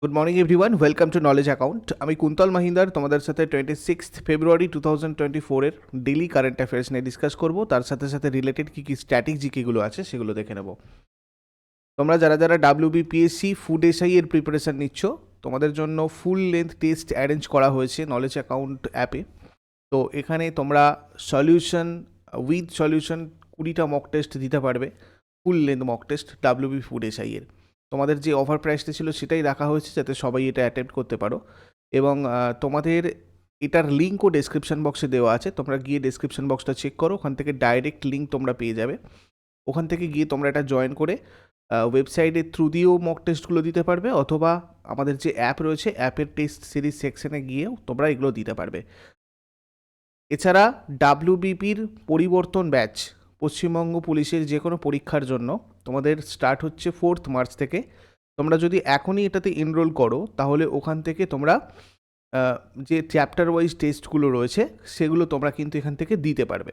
Good morning everyone, welcome to knowledge account. আমি কুন্তল মাহিন্দার তোমাদের সাথে 26 ফেব্রুয়ারি 2024-এর ডেলি কারেন্ট অ্যাফেয়ার্স নিয়ে ডিসকাস করব। তার সাথে সাথে রিলেটেড কী কী স্ট্যাটিক জিকেগুলো আছে সেগুলো দেখে নেব। তোমরা যারা যারা WBPSC ফুড এসআই এর প্রিপারেশান নিচ্ছ, তোমাদের জন্য ফুল লেন্থ টেস্ট অ্যারেঞ্জ করা হয়েছে নলেজ অ্যাকাউন্ট অ্যাপে। তো এখানে তোমরা সলিউশন উইথ সলিউশন 20টা মক টেস্ট দিতে পারবে, full length mock test WB food SI এর। তোমাদের যে অফার প্রাইসটা ছিল সেটাই রাখা হয়েছে যাতে সবাই এটা অ্যাটেম্প্ট করতে পারো। এবং তোমাদের এটার লিঙ্কও ডেসক্রিপশন বক্সে দেওয়া আছে, তোমরা গিয়ে ডেসক্রিপশন বক্সটা চেক করো, ওখান থেকে ডাইরেক্ট লিঙ্ক তোমরা পেয়ে যাবে। ওখান থেকে গিয়ে তোমরা এটা জয়েন করে ওয়েবসাইটের থ্রু দিয়েও মক টেস্টগুলো দিতে পারবে, অথবা আমাদের যে অ্যাপ রয়েছে অ্যাপের টেস্ট সিরিজ সেকশনে গিয়েও তোমরা এগুলো দিতে পারবে। এছাড়া WBPর পরিবর্তন ব্যাচ পশ্চিমবঙ্গ পুলিশের যে কোনো পরীক্ষার জন্য তোমাদের স্টার্ট হচ্ছে 4 মার্চ থেকে। তোমরা যদি এখনই এটাতে এনরোল করো তাহলে ওখান থেকে তোমরা যে চ্যাপ্টার ওয়াইজ টেস্টগুলো রয়েছে সেগুলো তোমরা কিন্তু এখান থেকে দিতে পারবে।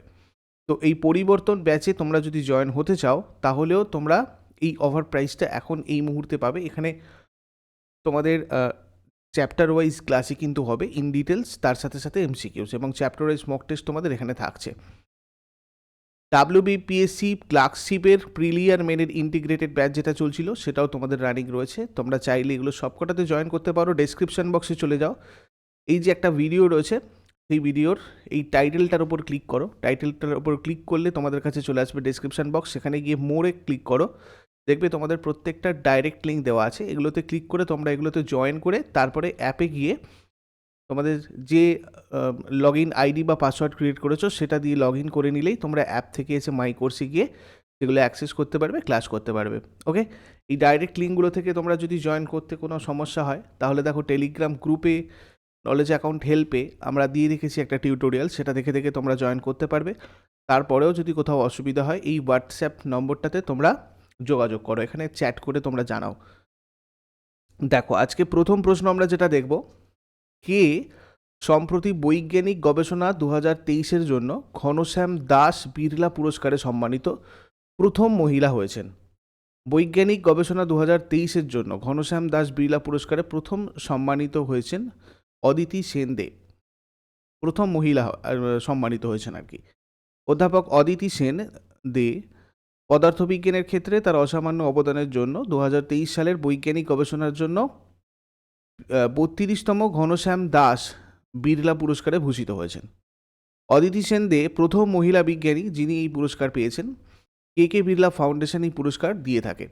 তো এই পরিবর্তন ব্যাচে তোমরা যদি জয়েন হতে চাও তাহলেও তোমরা এই অফার প্রাইসটা এখন এই মুহূর্তে পাবে। এখানে তোমাদের চ্যাপ্টার ওয়াইজ ক্লাসই কিন্তু হবে ইন ডিটেলস, তার সাথে সাথে MCQs এবং চ্যাপ্টার ওয়াইজ মক টেস্ট তোমাদের এখানে থাকছে। WBPSC ক্লার্কশিপের প্রিলিয়ার মেনের ইন্টিগ্রেটেড ব্যাচ যেটা চলছিল সেটাও তোমাদের রানিং রয়েছে। তোমরা চাইলে এগুলো সবকটাতে জয়েন করতে পারো। ডেসক্রিপশন বক্সে চলে যাও, এই যে একটা ভিডিও রয়েছে সেই ভিডিওর এই টাইটেলটার উপর ক্লিক করো। টাইটেলটার উপর ক্লিক করলে তোমাদের কাছে চলে আসবে ডেসক্রিপশন বক্স, সেখানে গিয়ে মোড়ে ক্লিক করো, দেখবে তোমাদের প্রত্যেকটা ডাইরেক্ট লিঙ্ক দেওয়া আছে। এগুলোতে ক্লিক করে তোমরা এগুলোতে জয়েন করে তারপরে অ্যাপে গিয়ে তোমাদের যে লগ ইন আইডি বা পাসওয়ার্ড ক্রিয়েট করেছো সেটা দিয়ে লগ ইন করে নিলেই তোমরা অ্যাপ থেকে এসে মাই কোর্সে গিয়ে সেগুলো অ্যাক্সেস করতে পারবে, ক্লাস করতে পারবে। ওকে, এই ডাইরেক্ট লিঙ্কগুলো থেকে তোমরা যদি জয়েন করতে কোনো সমস্যা হয় তাহলে দেখো টেলিগ্রাম গ্রুপে নলেজ অ্যাকাউন্ট হেল্পে আমরা দিয়ে রেখেছি একটা টিউটোরিয়াল, সেটা দেখে দেখে তোমরা জয়েন করতে পারবে। তারপরেও যদি কোথাও অসুবিধা হয় এই হোয়াটসঅ্যাপ নম্বরটাতে তোমরা যোগাযোগ করো, এখানে চ্যাট করে তোমরা জানাও। দেখো আজকে প্রথম প্রশ্ন আমরা যেটা দেখব, কে সম্প্রতি বৈজ্ঞানিক গবেষণা 2023-এর জন্য ঘনশ্যাম দাস বিড়লা পুরস্কারে সম্মানিত প্রথম মহিলা হয়েছেন? বৈজ্ঞানিক গবেষণা 2023-এর জন্য ঘনশ্যাম দাস বিড়লা পুরস্কারে প্রথম সম্মানিত হয়েছেন অদিতি সেন দে। প্রথম মহিলা সম্মানিত হয়েছেন আর কি। অধ্যাপক অদিতি সেন দে পদার্থবিজ্ঞানের ক্ষেত্রে তার অসামান্য অবদানের জন্য 2023 সালের বৈজ্ঞানিক গবেষণার জন্য 32তম ঘনশ্যাম দাস বিড়লা পুরস্কারে ভূষিত হয়েছেন। অদিতি সেন দে প্রথম মহিলা বিজ্ঞানী যিনি এই পুরস্কার পেয়েছেন। কে বিড়লা ফাউন্ডেশন এই পুরস্কার দিয়ে থাকে।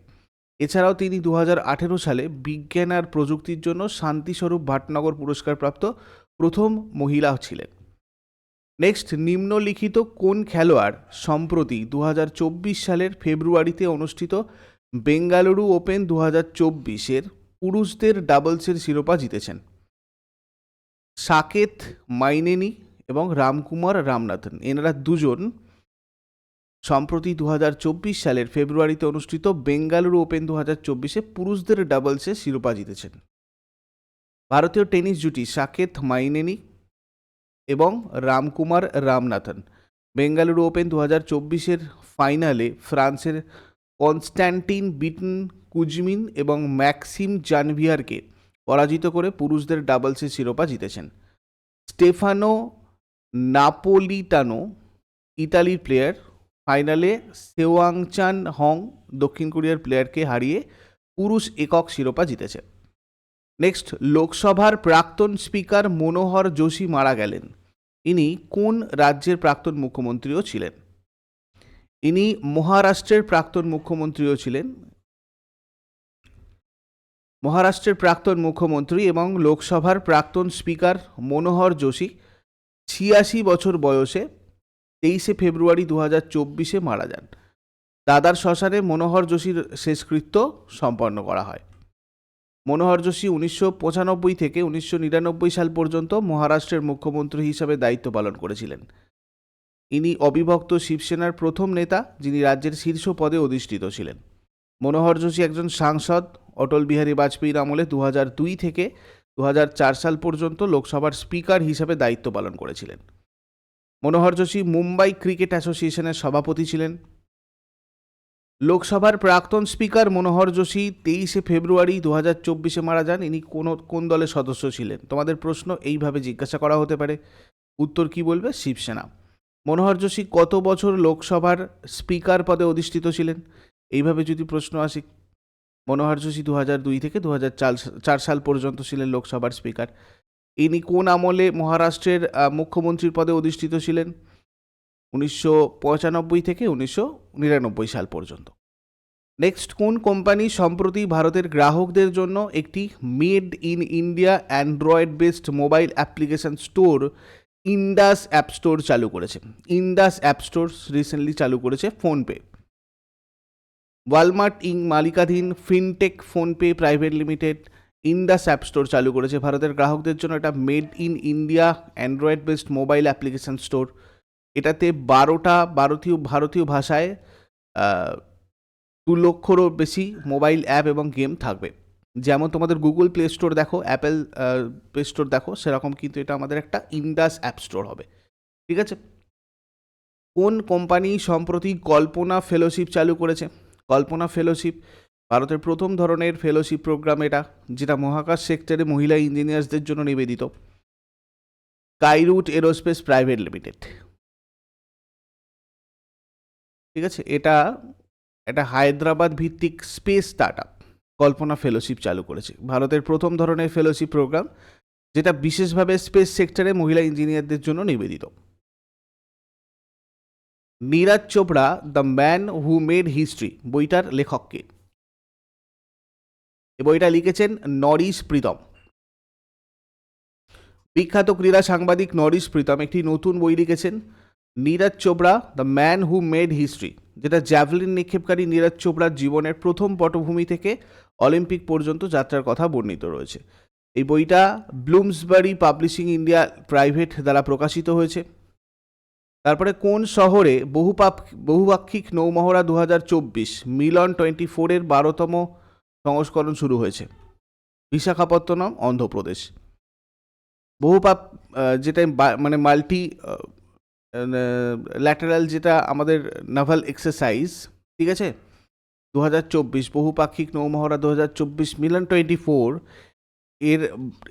এছাড়াও তিনি 2018 সালে বিজ্ঞান আর প্রযুক্তির জন্য শান্তিস্বরূপ ভাটনগর পুরস্কার প্রাপ্ত প্রথম মহিলা ছিলেন। নেক্সট, নিম্নলিখিত কোন খেলোয়াড় সম্প্রতি 2024 সালের ফেব্রুয়ারিতে অনুষ্ঠিত বেঙ্গালুরু ওপেন 2024-এর পুরুষদের ডাবলসের শিরোপা জিতেছেন? সাকেত মাইনেনি এবং রামকুমার রামনাথন, এনারা দুজন সম্প্রতি 2024 সালের ফেব্রুয়ারিতে অনুষ্ঠিত বেঙ্গালুরু ওপেন 2024-এ পুরুষদের ডাবলসে শিরোপা জিতেছেন। ভারতীয় টেনিস জুটি সাকেত মাইনেনি এবং রামকুমার রামনাথন বেঙ্গালুরু ওপেন 2024-এর ফাইনালে ফ্রান্সের কনস্ট্যান্টিন বিটন কুজমিন এবং ম্যাক্সিম জানভিয়ারকে পরাজিত করে পুরুষদের ডাবলসের শিরোপা জিতেছেন। স্টেফানো নাপোলিটানো ইতালির প্লেয়ার ফাইনালে সেওয়াংচান হং দক্ষিণ কোরিয়ার প্লেয়ারকে হারিয়ে পুরুষ একক শিরোপা জিতেছে। নেক্সট, লোকসভার প্রাক্তন স্পিকার মনোহর যোশী মারা গেলেন। ইনি কোন রাজ্যের প্রাক্তন মুখ্যমন্ত্রীও ছিলেন? ইনি মহারাষ্ট্রের প্রাক্তন মুখ্যমন্ত্রীও ছিলেন। মহারাষ্ট্রের প্রাক্তন মুখ্যমন্ত্রী এবং লোকসভার প্রাক্তন স্পিকার মনোহর যোশী 86 বছর বয়সে 23শে ফেব্রুয়ারি 2024-এ মারা যান। দাদার শ্মশানে মনোহর যোশীর শেষকৃত্য সম্পন্ন করা হয়। মনোহর যোশী 1995 থেকে 1999 সাল পর্যন্ত মহারাষ্ট্রের মুখ্যমন্ত্রী হিসাবে দায়িত্ব পালন করেছিলেন। ইনি অবিভক্ত শিবসেনার প্রথম নেতা যিনি রাজ্যের শীর্ষ পদে অধিষ্ঠিত ছিলেন। মনোহর যোশী একজন সাংসদ, অটল বিহারী বাজপেয়ীর আমলে 2002 থেকে 2004 সাল পর্যন্ত লোকসভার স্পিকার হিসাবে দায়িত্ব পালন করেছিলেন। মনোহর যোশী মুম্বাই ক্রিকেট অ্যাসোসিয়েশনের সভাপতি ছিলেন। লোকসভার প্রাক্তন স্পিকার মনোহর যোশী 23 ফেব্রুয়ারি 2024 মারা যান। ইনি কোন দলের সদস্য ছিলেন? তোমাদের প্রশ্ন এইভাবে জিজ্ঞাসা করা হতে পারে। উত্তর কি বলবে? শিবসেনা। মনোহর যোশী কত বছর লোকসভার স্পিকার পদে অধিষ্ঠিত ছিলেন? এইভাবে যদি প্রশ্ন আসে, মনোহর যোশী 2002 থেকে 2004 সাল পর্যন্ত ছিলেন লোকসভার স্পিকার। ইনি কোন আমলে মহারাষ্ট্রের মুখ্যমন্ত্রীর পদে অধিষ্ঠিত ছিলেন? 1995 থেকে 1999 সাল পর্যন্ত। নেক্সট, কোন কোম্পানি সম্প্রতি ভারতের গ্রাহকদের জন্য একটি made in India Android based mobile application store Indus app store চালু করেছে? ইন্ডাস অ্যাপ স্টোর রিসেন্টলি চালু করেছে ফোনপে। ওয়ালমার্ট ইং মালিকাধীন fintech PhonePe private limited Indus app store চালু করেছে ভারতের গ্রাহকদের জন্য একটা made in India Android based mobile application store. এটাতে 12টা ভারতীয় ভাষায় 2 লক্ষরও বেশি মোবাইল অ্যাপ এবং গেম থাকবে। যেমন তোমাদের গুগল প্লে স্টোর দেখো, অ্যাপেল প্লে স্টোর দেখো, সেরকম কিন্তু এটা আমাদের একটা ইন্ডাস অ্যাপ স্টোর হবে। ঠিক আছে। কোন কোম্পানি সম্প্রতি কল্পনা ফেলোশিপ চালু করেছে? কল্পনা ফেলোশিপ ভারতের প্রথম ধরনের ফেলোশিপ প্রোগ্রাম এটা, যেটা মহাকাশ সেক্টরে মহিলা ইঞ্জিনিয়ার্সদের জন্য নিবেদিত। Skyroot aerospace private limited. ঠিক আছে। এটা হায়দ্রাবাদ ভিত্তিক স্পেস স্টার্টআপ কল্পনা ফেলোশিপ চালু করেছে, ভারতের প্রথম ধরনের ফেলোশিপ প্রোগ্রাম, যেটা বিশেষভাবে স্পেস সেক্টরে মহিলা ইঞ্জিনিয়ারদের জন্য নিবেদিত। Neeraj Chopra the man who made history বইটার লেখককে? এই বইটা লিখেছেন নরিশ প্রীতম। বিখ্যাত ক্রীড়া সাংবাদিক নরিশ প্রীতম একটি নতুন বই লিখেছেন, Neeraj Chopra the man who made history, যেটা জ্যাভলিন নিক্ষেপকারী নীরজ চোপড়ার জীবনের প্রথম পটভূমি থেকে অলিম্পিক পর্যন্ত যাত্রার কথা বর্ণিত রয়েছে। এই বইটা ব্লুমসবারি পাবলিশিং ইন্ডিয়া প্রাইভেট দ্বারা প্রকাশিত হয়েছে। তারপরে কোন শহরে বহুপাক্ষিক নৌমহড়া 2024 মিলন 24-এর 12তম সংস্করণ শুরু হয়েছে? বিশাখাপত্তনম, অন্ধ্রপ্রদেশ। যেটা মানে মাল্টি ল্যাটারাল, যেটা আমাদের নাভাল এক্সারসাইজ, ঠিক আছে, 2024 বহুপাক্ষিক নৌমহড়া 2024 মিলন 24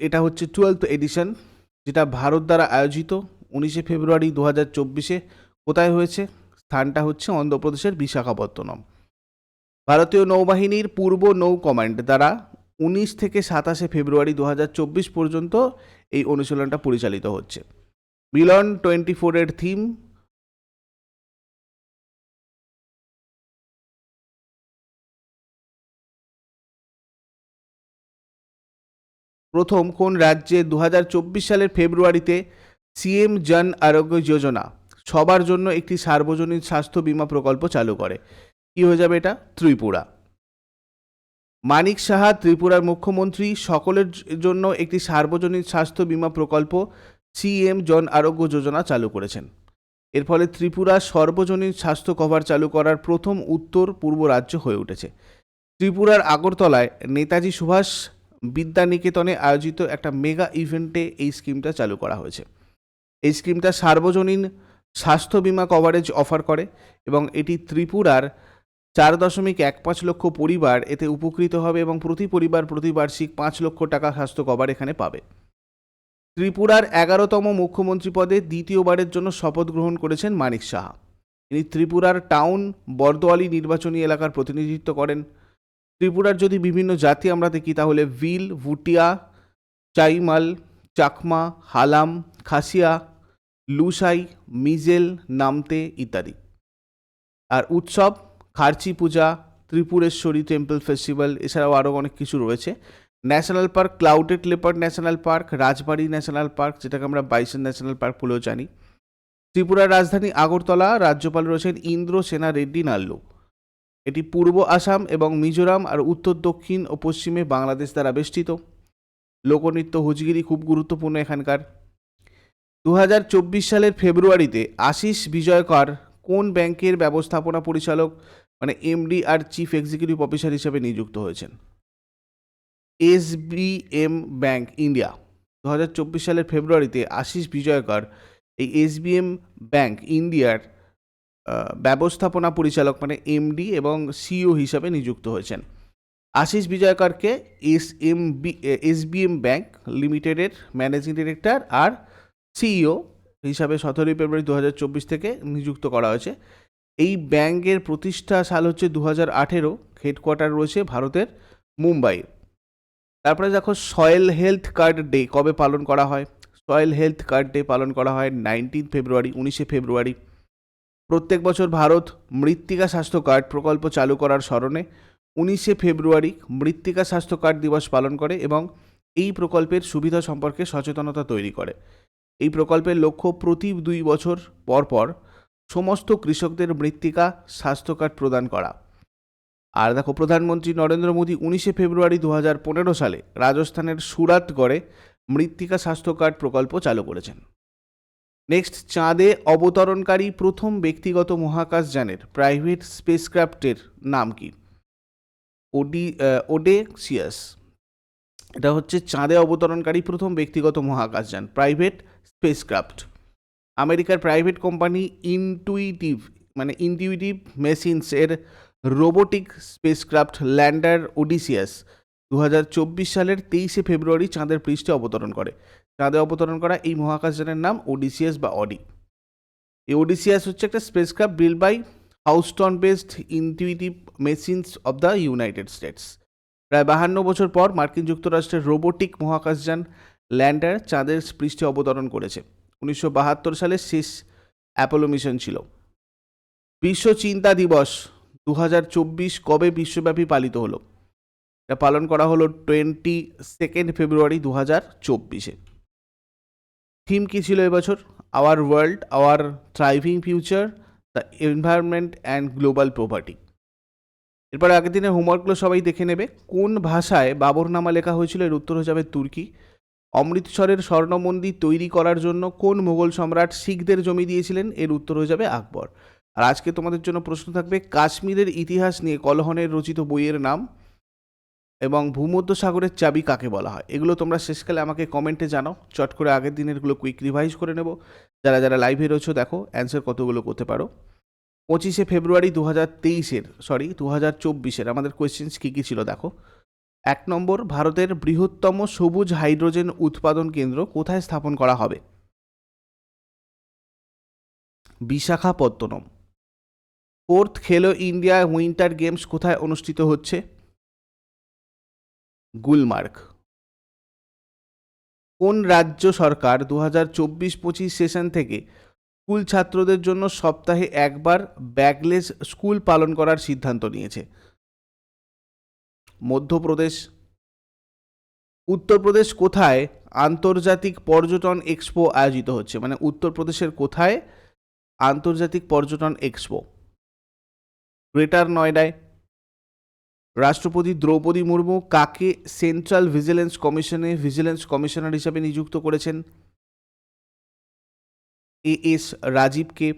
এটা হচ্ছে 12th এডিশন, যেটা ভারত দ্বারা আয়োজিত 19 ফেব্রুয়ারি 2024 কোথায় হয়েছে? স্থানটা হচ্ছে অন্ধ্রপ্রদেশের বিশাখাপত্তনম। ভারতীয় নৌবাহিনীর পূর্ব নৌ কমান্ড দ্বারা 19 থেকে 27 ফেব্রুয়ারি 2024 পর্যন্ত এই অনুশীলনটা পরিচালিত হচ্ছে। মিলন 24-এর থিম প্রথম কোন রাজ্যে 2024 সালের ফেব্রুয়ারিতে সিএম জন আরোগ্য যোজনা সবার জন্য একটি সার্বজনীন স্বাস্থ্য বীমা প্রকল্প চালু করে? কি হয়ে যাবে এটা? ত্রিপুরা। মানিক সাহা ত্রিপুরার মুখ্যমন্ত্রী সকলের জন্য একটি সার্বজনীন স্বাস্থ্য বীমা প্রকল্প সিএম জন আরোগ্য যোজনা চালু করেছেন। এর ফলে ত্রিপুরা সর্বজনীন স্বাস্থ্য কভার চালু করার প্রথম উত্তর পূর্ব রাজ্য হয়ে উঠেছে। ত্রিপুরার আগরতলায় নেতাজি সুভাষ বিদ্যানিকেতনে আয়োজিত একটা মেগা ইভেন্টে এই স্কিমটা চালু করা হয়েছে। এই স্কিমটা সার্বজনীন স্বাস্থ্য বীমা কভারেজ অফার করে এবং এটি ত্রিপুরার 4.15 লক্ষ পরিবার এতে উপকৃত হবে এবং প্রতি পরিবার প্রতি বার্ষিক 5 লক্ষ টাকা স্বাস্থ্য কভার এখানে পাবে। ত্রিপুরার 11তম মুখ্যমন্ত্রী পদে দ্বিতীয়বারের জন্য শপথ গ্রহণ করেছেন মানিক সাহা। তিনি ত্রিপুরার টাউন বর্দোয়ালি নির্বাচনী এলাকার প্রতিনিধিত্ব করেন। ত্রিপুরার যদি বিভিন্ন জাতি আমরা দেখি তাহলে ভিল, ভুটিয়া, চাইমাল, চাকমা, হালাম, খাসিয়া, লুসাই, মিজেল, নামতে ইত্যাদি। আর উৎসব খার্চি পূজা, ত্রিপুরেশ্বরী টেম্পল ফেস্টিভ্যাল, এছাড়াও আরও অনেক কিছু রয়েছে। National park clouded leopard national park, Rajbari national park, যেটাকে আমরা বাইসন ন্যাশনাল পার্ক বলেও জানি। ত্রিপুরার রাজধানী আগরতলা, রাজ্যপাল রয়েছেন ইন্দ্র সেনা রেড্ডি নাল্লু। এটি পূর্ব আসাম এবং মিজোরাম আর উত্তর দক্ষিণ ও পশ্চিমে বাংলাদেশ দ্বারা বেষ্টিত। লোকনৃত্য হুজগিরি খুব গুরুত্বপূর্ণ এখানকার। 2024 সালের ফেব্রুয়ারিতে আশিস বিজয়কর কোন ব্যাংকের ব্যবস্থাপনা পরিচালক মানে এমডি আর চিফ এক্সিকিউটিভ অফিসার হিসেবে নিযুক্ত হয়েছেন? SBM bank India. 2024 সালের ফেব্রুয়ারিতে আশিস বিজয়কর এই এসবিএম ব্যাংক ইন্ডিয়ার ব্যবস্থাপনা পরিচালক মানে এমডি এবং সিইও হিসাবে নিযুক্ত হয়েছেন। আশিস বিজয়করকে এসবিএম ব্যাংক লিমিটেডের ম্যানেজিং ডিরেক্টর আর সিইও হিসাবে 17 ফেব্রুয়ারি 2024 থেকে নিযুক্ত করা হয়েছে। এই ব্যাংকের প্রতিষ্ঠা সাল হচ্ছে 2018, হেডকোয়ার্টার রয়েছে ভারতের মুম্বাই। তারপরে দেখো সয়েল হেলথ কার্ড ডে কবে পালন করা হয়। সয়েল হেলথ কার্ড ডে পালন করা হয় 19 ফেব্রুয়ারি, 19শে ফেব্রুয়ারি। প্রত্যেক বছর ভারত মৃত্তিকা স্বাস্থ্য কার্ড প্রকল্প চালু করার স্মরণে 19শে ফেব্রুয়ারি মৃত্তিকা স্বাস্থ্য কার্ড দিবস পালন করে এবং এই প্রকল্পের সুবিধা সম্পর্কে সচেতনতা তৈরি করে। এই প্রকল্পের লক্ষ্য প্রতি 2 বছর পর পর সমস্ত কৃষকদের মৃত্তিকা স্বাস্থ্য কার্ড প্রদান করা। আর দেখো প্রধানমন্ত্রী নরেন্দ্র মোদী 19শে ফেব্রুয়ারি 2015 সালে রাজস্থানের সুরাতগড়ে মৃত্তিকা স্বাস্থ্য কার্ড প্রকল্প চালু করেছেন। নেক্সট, চাঁদে অবতরণকারী প্রথম ব্যক্তিগত মহাকাশযানের প্রাইভেট স্পেসক্রাফটের নাম কি? ওডেসিয়াস। এটা হচ্ছে চাঁদে অবতরণকারী প্রথম ব্যক্তিগত মহাকাশযান প্রাইভেট স্পেসক্রাফট। আমেরিকার প্রাইভেট কোম্পানি ইনটিউটিভ মেশিনস এর রোবোটিক স্পেসক্রাফট ল্যান্ডার ওডিসিয়াস 2024 সালের 23শে ফেব্রুয়ারি চাঁদের পৃষ্ঠে অবতরণ করে। চাঁদে অবতরণ করা এই মহাকাশযানের নাম ওডিসিয়াস বা অডি। এই ওডিসিয়াস হচ্ছে একটা spacecraft build by Houston based Intuitive Machines of the United States. প্রায় 52 বছর পর মার্কিন যুক্তরাষ্ট্রের রোবোটিক মহাকাশযান ল্যান্ডার চাঁদের পৃষ্ঠে অবতরণ করেছে। 1972 সালে শেষ অ্যাপোলো মিশন ছিল। বিশ্ব চিন্তা দিবস 2024 কবে বিশ্বব্যাপী পালিত হলো? এটা পালন করা হলো 22 ফেব্রুয়ারি 2024-এ। থিম কী ছিল এবছর? Our world, our thriving future, the environment and global property. এরপর আগের দিনের হোমওয়ার্কগুলো সবাই দেখে নেবে। কোন ভাষায় বাবরনামা লেখা হয়েছিল? এর উত্তর হয়ে যাবে তুর্কি। অমৃতসরের স্বর্ণ মন্দির তৈরি করার জন্য কোন মুঘল সম্রাট শিখদের জমি দিয়েছিলেন? এর উত্তর হয়ে যাবে আকবর। আর আজকে তোমাদের জন্য প্রশ্ন থাকবে কাশ্মীরের ইতিহাস নিয়ে কলহনের রচিত বইয়ের নাম এবং ভূমধ্যসাগরের চাবি কাকে বলা হয়? এগুলো তোমরা শেষকালে আমাকে কমেন্টে জানাও। চট করে আগের দিনেরগুলো কুইক রিভাইজ করে নেব। যারা যারা লাইভে রয়েছো দেখো অ্যান্সার কতগুলো করতে পারো। 25শে ফেব্রুয়ারি 2024-এর আমাদের কোয়েশ্চেন্স কী কী ছিল দেখো। 1 নম্বর, ভারতের বৃহত্তম সবুজ হাইড্রোজেন উৎপাদন কেন্দ্র কোথায় স্থাপন করা হবে? বিশাখাপত্তনম। 4th খেলো ইন্ডিয়া উইন্টার গেমস কোথায় অনুষ্ঠিত হচ্ছে? গুলমার্গ। কোন রাজ্য সরকার 2024-25 সেশন থেকে স্কুল ছাত্রদের জন্য সপ্তাহে একবার ব্যাগলেস স্কুল পালন করার সিদ্ধান্ত নিয়েছে? মধ্যপ্রদেশ। উত্তরপ্রদেশ কোথায় আন্তর্জাতিক পর্যটন এক্সপো আয়োজিত হচ্ছে? মানে উত্তরপ্রদেশের কোথায় আন্তর্জাতিক পর্যটন এক্সপো? গ্রেটার নয়ডায়। রাষ্ট্রপতি দ্রৌপদী মুর্মু কাকে সেন্ট্রাল ভিজিলেন্স কমিশনে ভিজিলেন্স কমিশনার হিসাবে নিযুক্ত করেছেন? এএস রাজীবকে।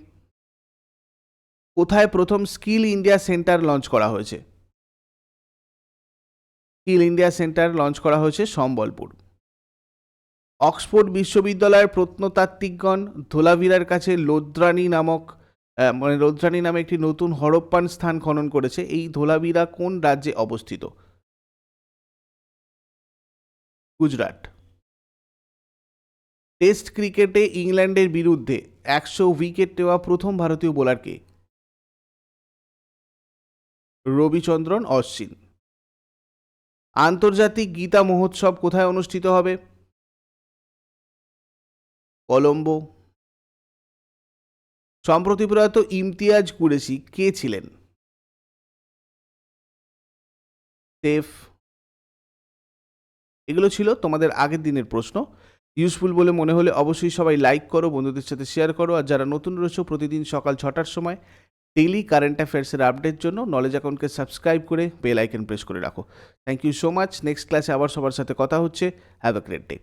কোথায় প্রথম স্কিল ইন্ডিয়া সেন্টার লঞ্চ করা হয়েছে? স্কিল ইন্ডিয়া সেন্টার লঞ্চ করা হয়েছে সম্বলপুর। অক্সফোর্ড বিশ্ববিদ্যালয়ের প্রত্নতাত্ত্বিকগণ ধোলাভিরার কাছে লোদ্রানী নামে একটি নতুন হরপ্পান স্থান খনন করেছে। এই ধোলাভিরা কোন রাজ্যে অবস্থিত? গুজরাট। টেস্ট ক্রিকেটে ইংল্যান্ডের বিরুদ্ধে 100 উইকেট নেওয়া প্রথম ভারতীয় বোলার কে? রবিচন্দ্রন অশ্বিন। আন্তর্জাতিক গীতা মহোৎসব কোথায় অনুষ্ঠিত হবে? কলম্বো। সম্প্রতি প্রয়াত ইমতিয়াজ কুরেশি কে ছিলেন? সেফ। এগুলো ছিল তোমাদের আগের দিনের প্রশ্ন। ইউজফুল বলে মনে হলে অবশ্যই সবাই লাইক করো, বন্ধুদের সাথে শেয়ার করো। আর যারা নতুন রয়েছে প্রতিদিন সকাল 6টার সময় ডেইলি কারেন্ট অ্যাফেয়ার্সের আপডেট জন্য নলেজ অ্যাকাউন্টকে সাবস্ক্রাইব করে বেল আইকন প্রেস করে রাখো। Thank you so much. Next ক্লাসে আবার সবার সাথে কথা হচ্ছে। Have a great day.